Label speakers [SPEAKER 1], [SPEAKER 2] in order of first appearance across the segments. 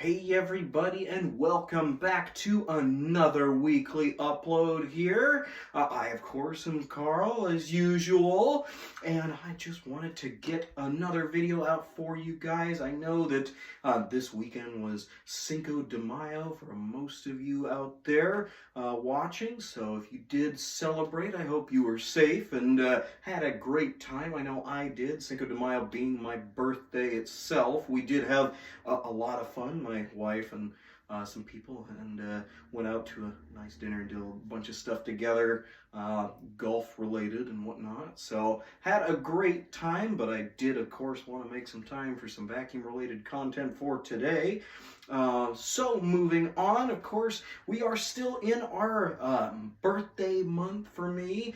[SPEAKER 1] Hey everybody, and welcome back to another weekly upload here. I of course am Carl as usual, and I just wanted to get another video out for you guys. I know that this weekend was Cinco de Mayo for most of you out there watching, so if you did celebrate, I hope you were safe and had a great time. I know I did, Cinco de Mayo being my birthday itself. We did have a lot of fun. My wife and some people, and went out to a nice dinner, did a bunch of stuff together, golf related and whatnot. So had a great time, but I did of course want to make some time for some vacuum related content for today. So moving on, of course, we are still in our birthday month for me,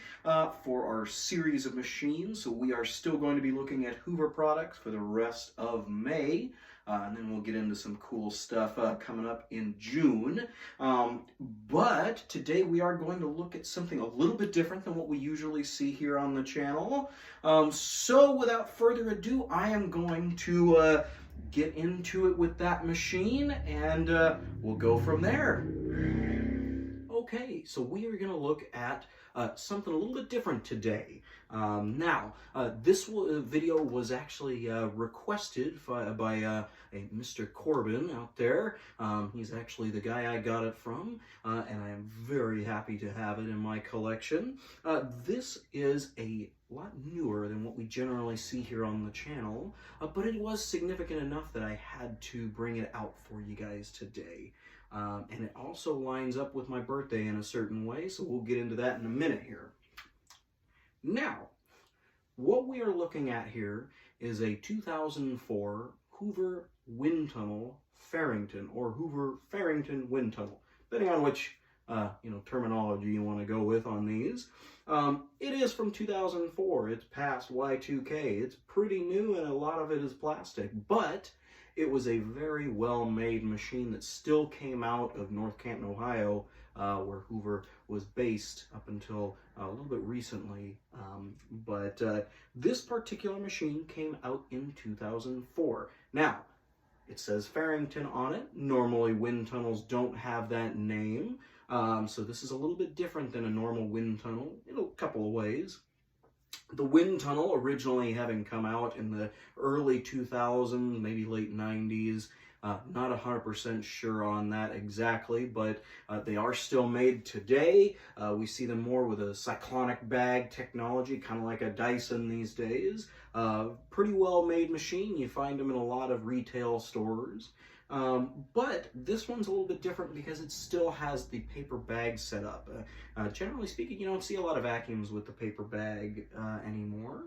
[SPEAKER 1] for our series of machines. So we are still going to be looking at Hoover products for the rest of May. And then we'll get into some cool stuff coming up in June. But today we are going to look at something a little bit different than what we usually see here on the channel. So without further ado, I am going to get into it with that machine, and we'll go from there. Okay, so we are going to look at something a little bit different today. This video was actually requested by a Mr. Corbin out there. He's actually the guy I got it from, and I am very happy to have it in my collection. This is a lot newer than what we generally see here on the channel, but it was significant enough that I had to bring it out for you guys today. And it also lines up with my birthday in a certain way, so we'll get into that in a minute here. Now, what we are looking at here is a 2004 Hoover Windtunnel Farrington, or Hoover Farrington Windtunnel, depending on which terminology you want to go with on these. It is from 2004. It's past Y2K. It's pretty new, and a lot of it is plastic, but it was a very well-made machine that still came out of North Canton, Ohio, where Hoover was based up until a little bit recently. But this particular machine came out in 2004. Now, it says Farrington on it. Normally, wind tunnels don't have that name. So this is a little bit different than a normal wind tunnel in a couple of ways. The wind tunnel originally having come out in the early 2000s, maybe late 90s. Not 100% sure on that exactly, but they are still made today. We see them more with a cyclonic bag technology, kind of like a Dyson these days. Pretty well-made machine. You find them in a lot of retail stores. But this one's a little bit different because it still has the paper bag setup. Generally speaking, you don't see a lot of vacuums with the paper bag anymore.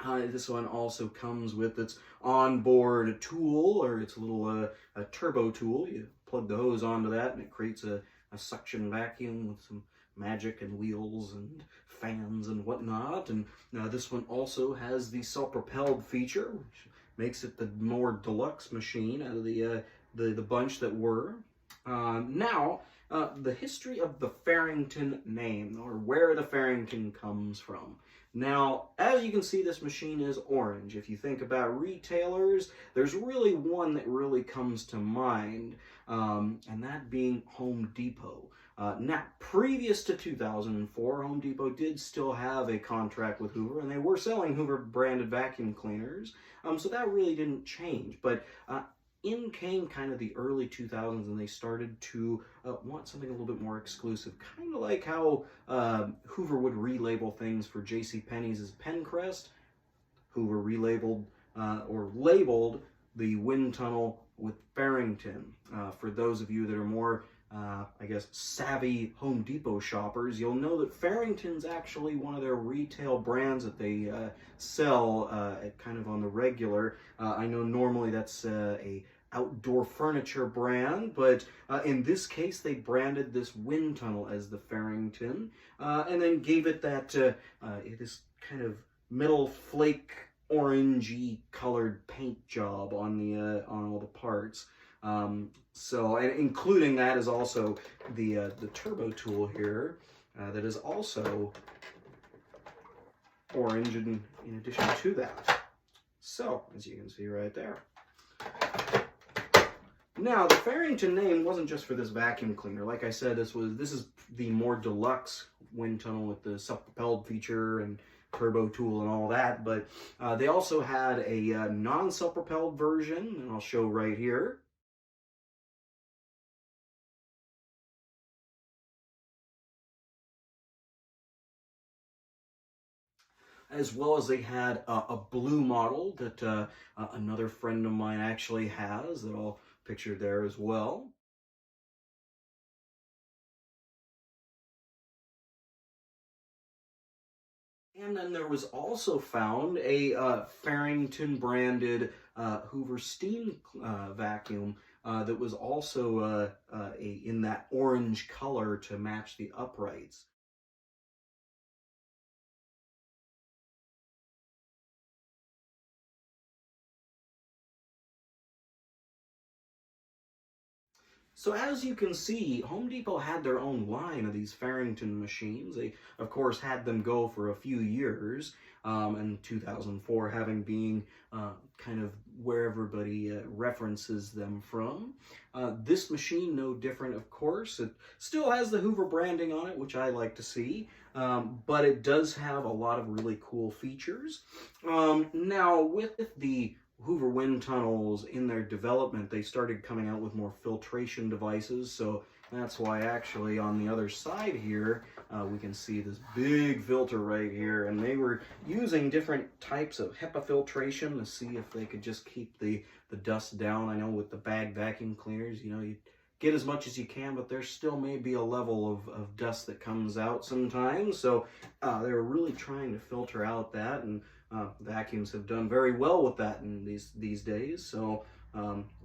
[SPEAKER 1] This one also comes with its onboard tool, or its little a turbo tool. You plug the hose onto that and it creates a suction vacuum with some magic and wheels and fans and whatnot. And this one also has the self-propelled feature, which makes it the more deluxe machine out of the bunch that were. The history of the Farrington name, or where the Farrington comes from. Now, as you can see, this machine is orange. If you think about retailers, there's really one that really comes to mind, and that being Home Depot. Now, previous to 2004, Home Depot did still have a contract with Hoover, and they were selling Hoover branded vacuum cleaners, so that really didn't change. But in came kind of the early 2000s, and they started to want something a little bit more exclusive, kind of like how Hoover would relabel things for JCPenney's as Pencrest. Hoover relabeled or labeled the wind tunnel with Farrington. For those of you that are more savvy Home Depot shoppers, you'll know that Farrington's actually one of their retail brands that they sell kind of on the regular. I know normally that's a outdoor furniture brand, but in this case they branded this wind tunnel as the Farrington, and then gave it that this kind of metal flake orangey colored paint job on the on all the parts. And including that is also the turbo tool here, that is also orange in addition to that. So, as you can see right there. Now, the Farrington name wasn't just for this vacuum cleaner. Like I said, this is the more deluxe wind tunnel with the self-propelled feature and turbo tool and all that, but they also had a non-self-propelled version, and I'll show right here. As well as they had a blue model that another friend of mine actually has, that I'll picture there as well. And then there was also found a Farrington branded Hoover steam vacuum that was also in that orange color to match the uprights. So as you can see, Home Depot had their own line of these Farrington machines. They, of course, had them go for a few years, and 2004 having being kind of where everybody references them from. This machine, no different, of course. It still has the Hoover branding on it, which I like to see, but it does have a lot of really cool features. Now, with the Hoover wind tunnels in their development, they started coming out with more filtration devices. So that's why actually on the other side here, we can see this big filter right here. And they were using different types of HEPA filtration to see if they could just keep the dust down. I know with the bag vacuum cleaners, you know, you get as much as you can, but there still may be a level of dust that comes out sometimes. So they were really trying to filter out that, and vacuums have done very well with that in these days. So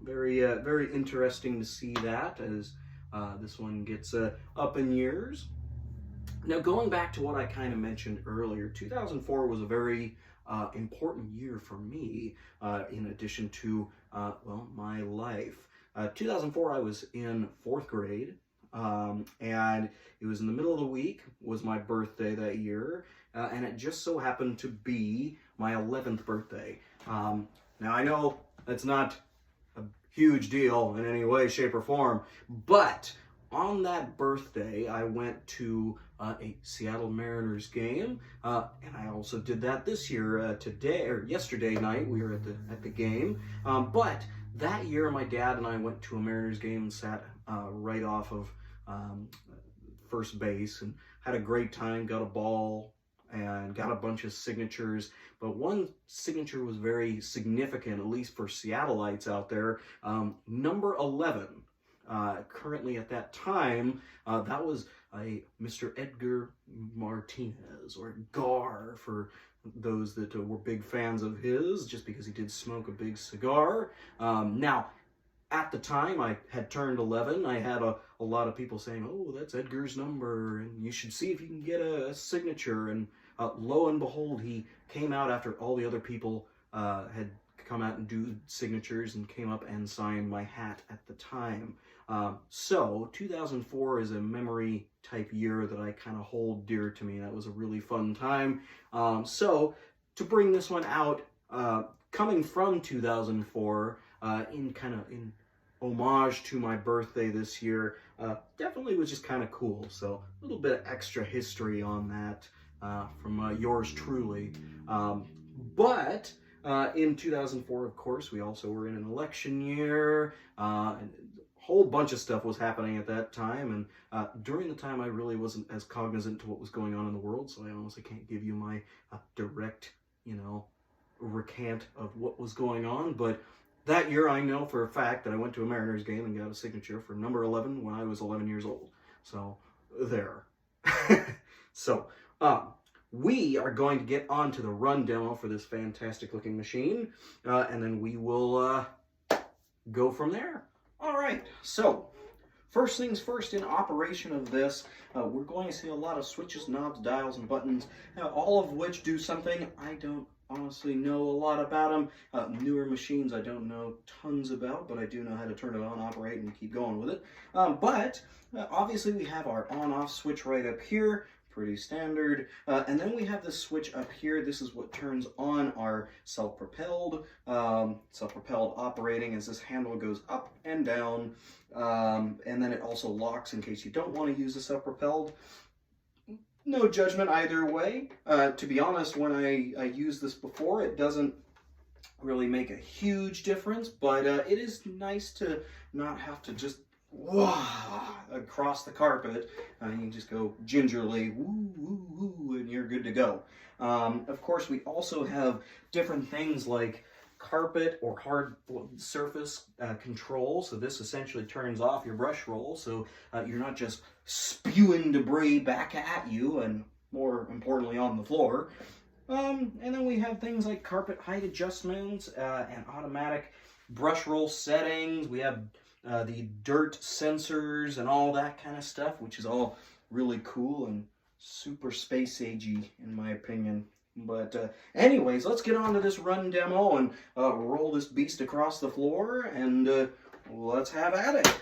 [SPEAKER 1] very interesting to see that as this one gets up in years. Now, going back to what I kind of mentioned earlier, 2004 was a very important year for me, in addition to, well, my life. 2004, I was in 4th grade, and it was in the middle of the week, was my birthday that year, and it just so happened to be my 11th birthday. Now, I know that's not a huge deal in any way, shape, or form, but on that birthday, I went to a Seattle Mariners game, and I also did that this year. Today or yesterday night, we were at the game. But that year, my dad and I went to a Mariners game and sat right off of first base and had a great time. Got a ball and got a bunch of signatures. But one signature was very significant, at least for Seattleites out there. Number 11. Currently at that time, that was a Mr. Edgar Martinez, or Gar for those that were big fans of his, just because he did smoke a big cigar. Now, at the time, I had turned 11. I had a lot of people saying, oh, that's Edgar's number, and you should see if you can get a signature. And lo and behold, he came out after all the other people had come out and do signatures, and came up and signed my hat at the time. So 2004 is a memory type year that I kind of hold dear to me. That was a really fun time. So to bring this one out, coming from 2004, in homage to my birthday this year, definitely was just kind of cool. So a little bit of extra history on that from yours truly. But in 2004, of course, we also were in an election year, and a whole bunch of stuff was happening at that time, and during the time I really wasn't as cognizant to what was going on in the world, so I honestly can't give you my direct, recant of what was going on. But that year I know for a fact that I went to a Mariners game and got a signature for number 11 when I was 11 years old. So there. So we are going to get on to the run demo for this fantastic looking machine, and then we will go from there. All right, so first things first, in operation of this, we're going to see a lot of switches, knobs, dials, and buttons, all of which do something. I don't honestly know a lot about them. Newer machines I don't know tons about, but I do know how to turn it on, operate, and keep going with it. But obviously we have our on-off switch right up here. pretty standard. And then we have this switch up here. This is what turns on our self-propelled operating, as this handle goes up and down. And then it also locks in case you don't want to use the self-propelled. No judgment either way. To be honest, when I used this before, it doesn't really make a huge difference, but it is nice to not have to just across the carpet. You can just go gingerly, woo, woo, woo, and you're good to go. Of course, we also have different things like carpet or hard surface control. So this essentially turns off your brush roll, so you're not just spewing debris back at you, and more importantly on the floor. And then we have things like carpet height adjustments and automatic brush roll settings. We have the dirt sensors and all that kind of stuff, which is all really cool and super space agey in my opinion. But anyways, let's get on to this run demo and roll this beast across the floor, and let's have at it.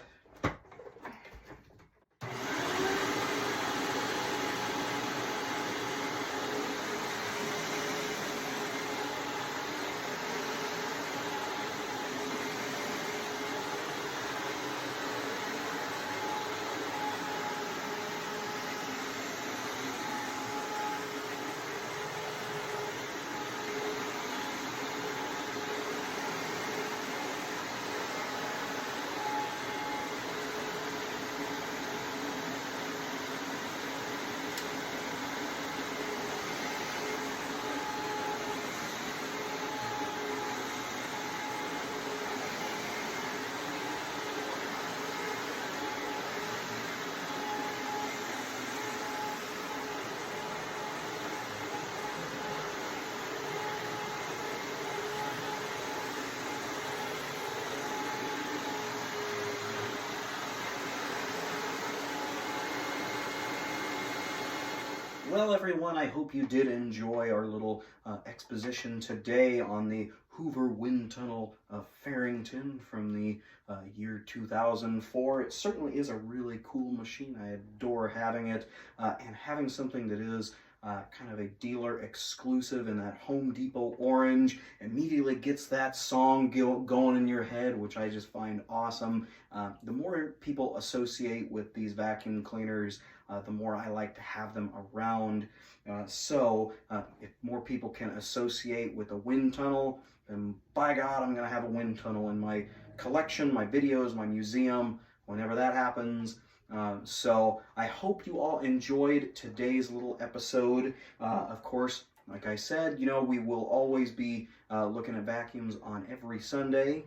[SPEAKER 1] Well, everyone, I hope you did enjoy our little exposition today on the Hoover Windtunnel of Farrington from the year 2004. It certainly is a really cool machine. I adore having it, and having something that is kind of a dealer exclusive in that Home Depot orange immediately gets that song going in your head, which I just find awesome. The more people associate with these vacuum cleaners, the more I like to have them around. So if more people can associate with a wind tunnel, then by God, I'm going to have a wind tunnel in my collection, my videos, my museum, whenever that happens. So I hope you all enjoyed today's little episode. Of course, like I said, you know, we will always be looking at vacuums on every Sunday.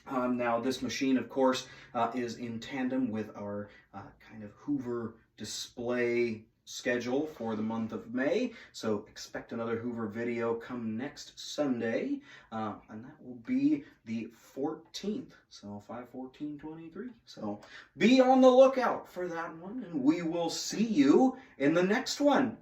[SPEAKER 1] Now, this machine, of course, is in tandem with our kind of Hoover display schedule for the month of May. So expect another Hoover video come next Sunday, and that will be the 14th, so 5/14/23. So be on the lookout for that one, and we will see you in the next one.